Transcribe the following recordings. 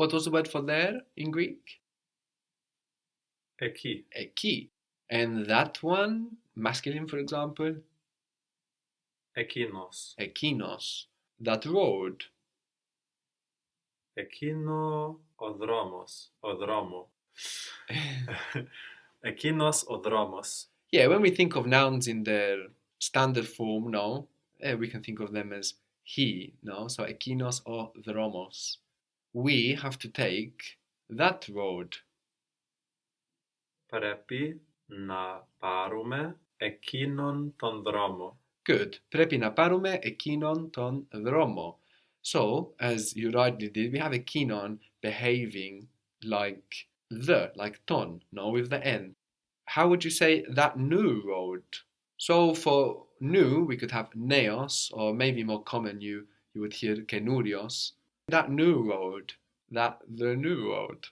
What was the word for there in Greek? Εκεί. Εκεί. And that one, masculine for example? Εκείνος. Ekinos. That road. Εκείνο ο δρόμος. Ο δρόμο. Εκείνος ο δρόμος. Yeah, when we think of nouns in their standard form, no, we can think of them as he, no? So ekinos o dromos. We have to take that road. Πρέπει να πάρουμε εκείνον τον δρόμο. Good. Πρέπει να πάρουμε εκείνον τον δρόμο. So, as you rightly did, we have ekinon behaving like ton, no, with the N. How would you say that new road? So for new, we could have neos, or maybe more common, you would hear kenurios. That new road, the new road.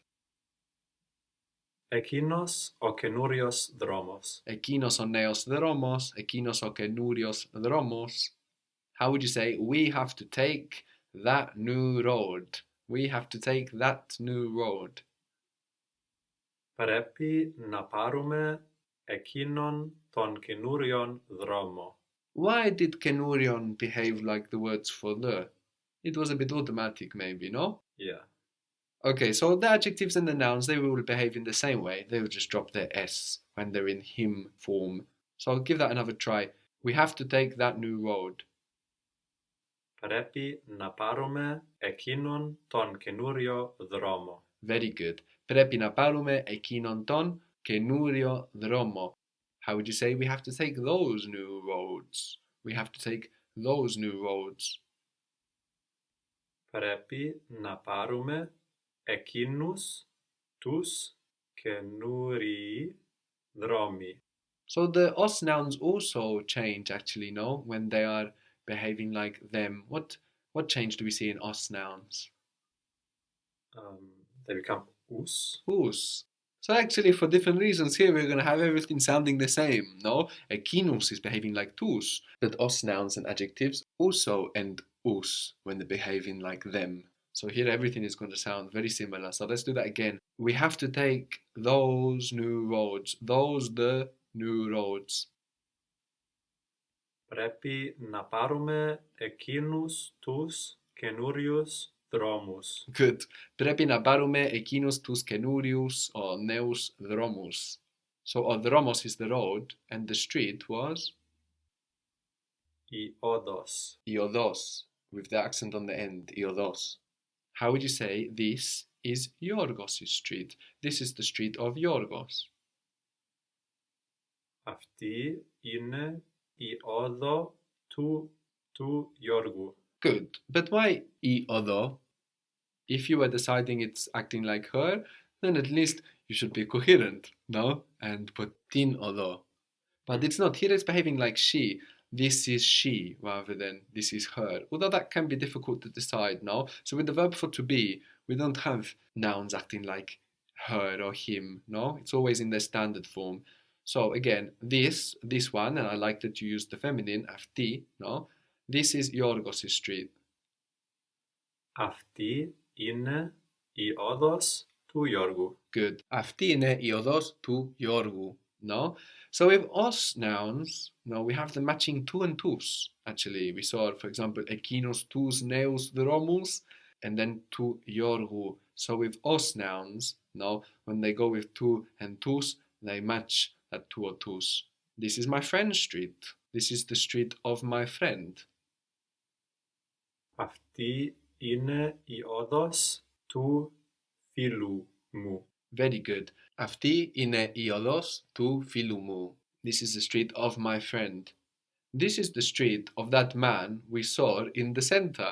Εκείνος ο καινούριος δρόμος. Ekinos o neos dromos, ekinos o kenurios dromos. How would you say, we have to take that new road? We have to take that new road. Πρέπει να πάρουμε εκείνον τον καινούριον δρόμο. Why did kenurion behave like the words for the? It was a bit automatic maybe, no? Yeah. Okay, so the adjectives and the nouns, they will behave in the same way. They will just drop their S when they're in him form. So I'll give that another try. We have to take that new road. Πρέπει να πάρουμε εκείνον τον καινούριο δρόμο. Very good. Πρέπει να πάρουμε εκείνον τον καινούριο δρόμο. How would you say we have to take those new roads? We have to take those new roads. Πρέπει να πάρουμε εκείνους τους καινούριοι δρόμοι. So the os nouns also change actually, no? When they are behaving like them. What change do we see in os nouns? They become us. Us. So actually for different reasons here we're going to have everything sounding the same, no? Ekinus is behaving like tus. But os nouns and adjectives also end us when they're behaving like them. So here everything is going to sound very similar. So let's do that again. We have to take those new roads. Those the new roads. Πρέπει να πάρουμε εκείνους τους καινούριους δρόμους. Good. Πρέπει να πάρουμε εκείνους τους καινούριους or νέους δρόμους. So ο δρόμος is the road and the street was Η όδος. η οδός with the accent on the end. Η οδός. How would you say this is Yorgos' street? This is the street of Yorgos. Αυτή είναι η όδο του Γιώργου. Good. But why η οδό? If you were deciding it's acting like her, then at least you should be coherent, no? And put την οδό. But it's not. Here it's behaving like she. This is she rather than this is her. Although that can be difficult to decide, no? So with the verb for to be, we don't have nouns acting like her or him, no? It's always in their standard form. So again, this one, and I like that you use the feminine, αυτή, no? This is Yorgos' street. Αυτή είναι η όδος του Γιώργου. Good. Αυτή είναι η οδός του Γιώργου. No? So with os nouns, no, we have the matching tu and tus. Actually, we saw, for example, ekinos tous neus dromos, and then tu Giorgu. So with os nouns, no, when they go with tu and tus, they match that tu or tus. This is my friend's street. This is the street of my friend. Αυτή είναι η όδος του φίλου μου. Very good. Αυτή είναι η οδός του φίλου μου. This is the street of my friend. This is the street of that man we saw in the center.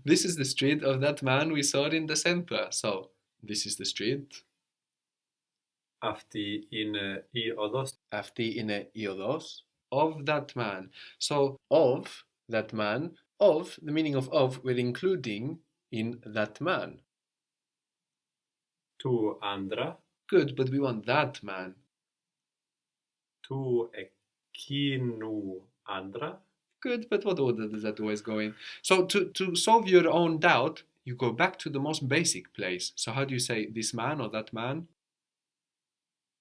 This is the street of that man we saw in the center. So, this is the street. Αυτή είναι η όδος. Αυτή είναι η οδός of that man. So, of that man, of, the meaning of, we're including in that man. Του άντρα. Good, but we want that man. Του εκείνου άντρα. Good, but what order does that always go in? So to solve your own doubt, you go back to the most basic place. So how do you say this man or that man?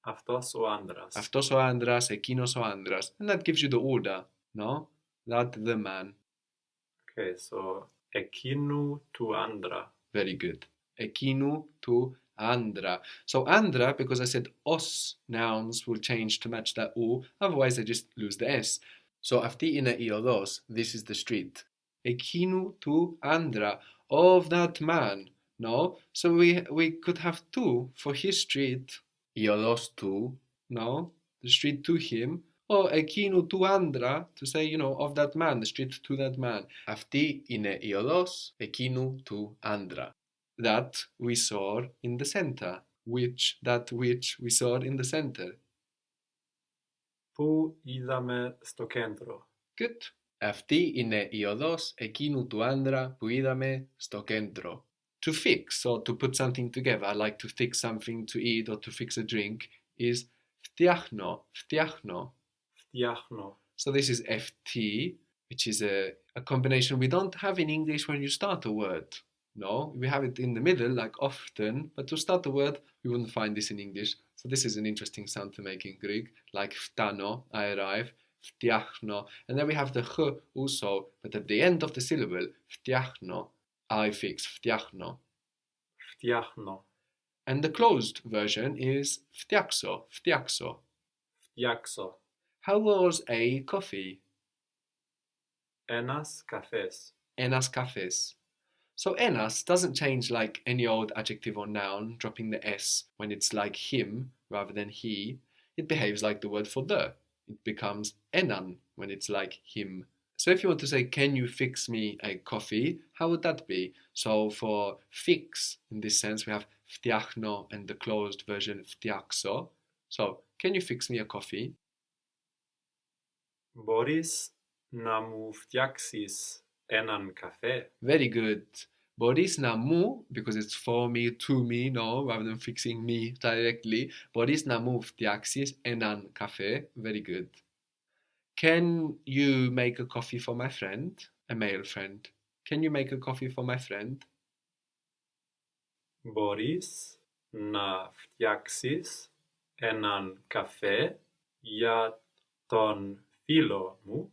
Αυτός ο άντρας. Αυτός ο άντρας, εκείνος ο άντρας. And that gives you the order, no? That the man. Okay, so εκείνου του άντρα. Very good. Εκείνου του άντρα. So andra, because I said os nouns will change to match that u, otherwise they just lose the s. So αυτή είναι η οδός, this is the street. Εκείνου του άντρα, of that man. No? So we could have two for his street. Η οδός του, no? The street to him. Or εκείνου του άντρα, to say, you know, of that man, the street to that man. Αυτή είναι η οδός εκείνου του άντρα. That we saw in the center. That which we saw in the center. Πού είδαμε στο κέντρο. Good. Αυτή είναι η οδός εκείνου του άντρα που είδαμε στο κέντρο. To fix or to put something together, like to fix something to eat or to fix a drink, is φτιάχνω, φτιάχνω. Φτιάχνω. So this is FT, which is a combination we don't have in English when you start a word. No, we have it in the middle, like often, but to start a word, we wouldn't find this in English. So this is an interesting sound to make in Greek, like φτάνω, I arrive, φτιάχνω. And then we have the ch also, but at the end of the syllable, φτιάχνω, I fix, φτιάχνω. Φτιάχνω. And the closed version is φτιάξω, φτιάξω. Φτιάξω. How was a coffee? Ένας καφές. Ένας καφές. So enas doesn't change like any old adjective or noun, dropping the s when it's like him rather than he. It behaves like the word for the. It becomes enan when it's like him. So if you want to say, can you fix me a coffee? How would that be? So for fix, in this sense, we have φτιάχνω and the closed version φτιάξω. So, can you fix me a coffee? Μπορείς να μου φτιάξεις έναν καφέ. Very good. Μπορείς να μου, because it's for me, to me, no, rather than fixing me directly. Μπορείς να μου φτιάξεις έναν καφέ. Very good. Can you make a coffee for my friend? A male friend. Can you make a coffee for my friend? Μπορείς να φτιάξεις έναν καφέ για τον φίλο μου.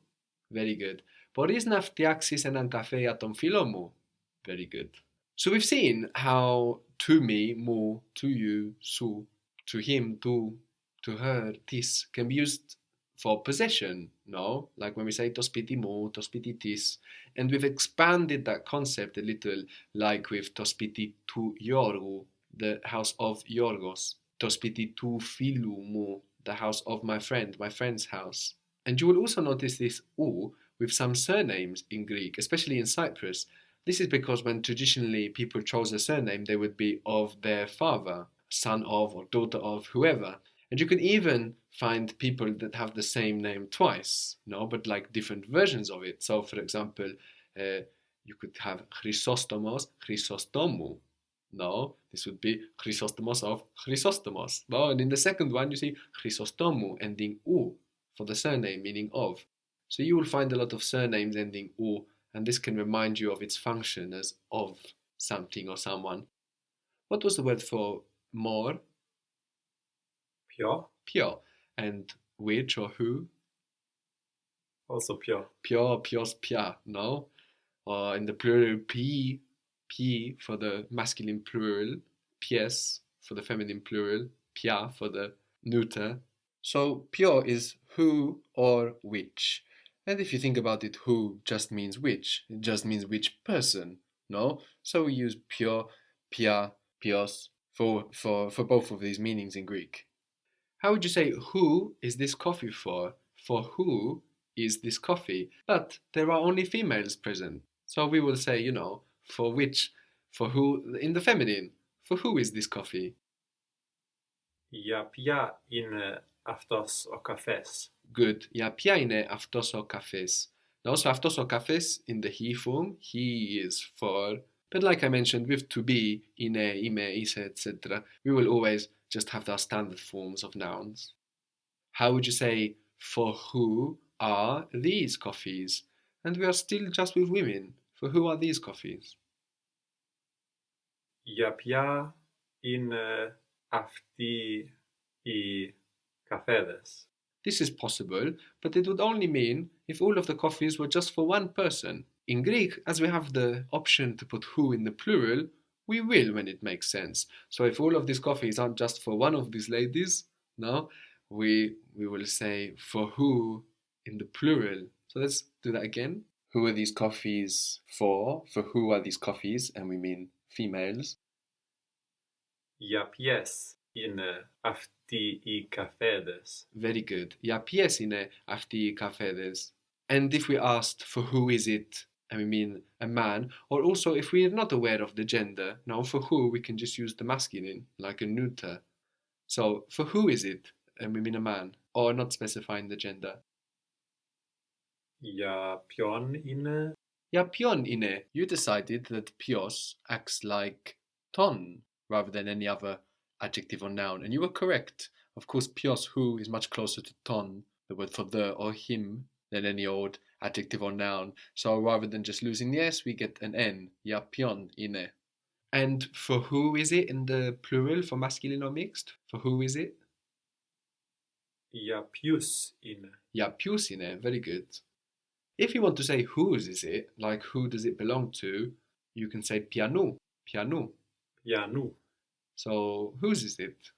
Very good. Μπορείς να φτιάξεις έναν καφέ για τον φίλο μου? Very good. So we've seen how to me, μου, to you, σου, to him, to her, this can be used for possession, no? Like when we say το σπίτι μου, το σπίτι της. And we've expanded that concept a little, like with το σπίτι του Γιώργου, the house of Yorgos. Το σπίτι του φίλου μου, the house of my friend, my friend's house. And you will also notice this u with some surnames in Greek, especially in Cyprus. This is because when traditionally people chose a surname, they would be of their father, son of or daughter of whoever. And you could even find people that have the same name twice, no, but like different versions of it. So, for example, you could have Chrysostomos, Chrysostomou. No, this would be Chrysostomos of Chrysostomos. No, and in the second one, you see Chrysostomou ending u for the surname, meaning of. So you will find a lot of surnames ending u, and this can remind you of its function as of something or someone. What was the word for more? Ποιο? Ποιο. And which or who? Also ποιο. Ποιο, ποιος, ποια, no? Or in the plural, p for the masculine plural, ποιες for the feminine plural, ποια for the neuter. So ποιο is who or which. And if you think about it, who just means which. It just means which person, no? So we use ποιο, ποια, ποιος for both of these meanings in Greek. How would you say, who is this coffee for? For who is this coffee? But there are only females present. So we will say, you know, for which, for who, in the feminine. For who is this coffee? Για ποια είναι αυτός ο καφές. Good. Για ποια είναι αυτός ο καφές? Now, so αυτός ο καφές in the he form, he is for. But like I mentioned, with to be, είναι, είμαι, είσαι, etc., we will always just have our standard forms of nouns. How would you say, for who are these coffees? And we are still just with women. For who are these coffees? Για ποια είναι αυτοί οι καφέδες? This is possible, but it would only mean if all of the coffees were just for one person. In Greek, as we have the option to put who in the plural, we will when it makes sense. So if all of these coffees aren't just for one of these ladies, no, we will say for who in the plural. So let's do that again. Who are these coffees for? For who are these coffees? And we mean females. Για ποιες είναι αυτοί οι καφέδες? Very good. Για ποιες είναι αυτοί οι καφέδες? And if we asked for who is it, and we mean a man, or also if we're not aware of the gender, now for who we can just use the masculine, like a neuter. So for who is it, and we mean a man, or not specifying the gender. Για ποιον είναι? Για ποιον είναι? You decided that pios acts like ton rather than any other adjective or noun, and you were correct. Of course, pios who is much closer to ton, the word for the or him, than any old adjective or noun. So rather than just losing the S, we get an N. Για ποιον είναι? And for who is it in the plural, for masculine or mixed? For who is it? Για ποιους είναι? Για ποιους είναι? Very good. If you want to say whose is it, like who does it belong to, you can say ποιανού, ποιανού. Ποιανού? So whose is it?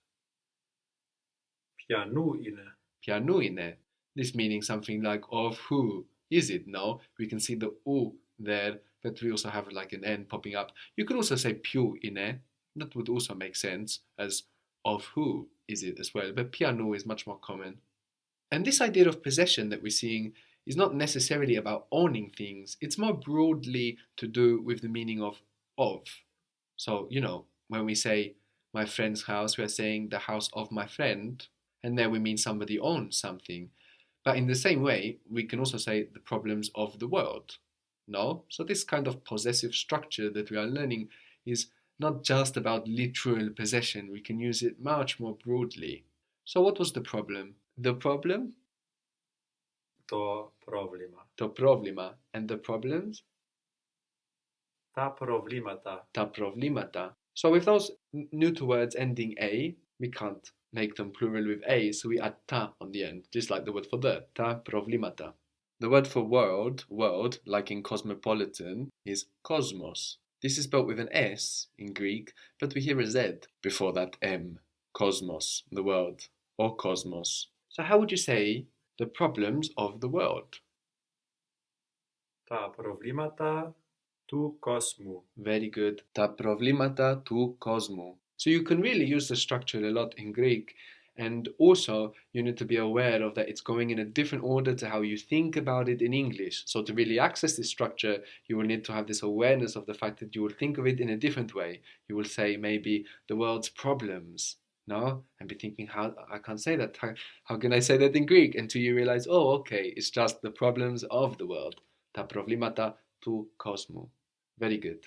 Ποιανού είναι? Ποιανού είναι? This meaning something like of who is it? No, we can see the u there, but we also have like an n popping up. You could also say ποιου είναι. That would also make sense as of who is it as well, but ποιανού is much more common. And this idea of possession that we're seeing is not necessarily about owning things. It's more broadly to do with the meaning of. So, when we say my friend's house, we are saying the house of my friend, and there we mean somebody owns something. But in the same way, we can also say the problems of the world. No? So this kind of possessive structure that we are learning is not just about literal possession. We can use it much more broadly. So what was the problem? The problem? Το πρόβλημα. Το πρόβλημα. And the problems? Τα προβλήματα. Τα προβλήματα. So with those neuter words ending A, we can't make them plural with A, so we add ta on the end, just like the word for the. Ta προβλήματα. The word for world, like in cosmopolitan, is cosmos. This is spelled with an S in Greek, but we hear a Z before that M. Cosmos, the world, or cosmos. So how would you say the problems of the world? Τα προβλήματα του κόσμου. Very good. Τα προβλήματα του κόσμου. So you can really use the structure a lot in Greek, and also you need to be aware of that it's going in a different order to how you think about it in English. So to really access this structure, you will need to have this awareness of the fact that you will think of it in a different way. You will say maybe the world's problems, no? And be thinking, how I can't say that. How can I say that in Greek? Until you realize, oh, okay, it's just the problems of the world. Τα προβλήματα του κόσμου. Very good.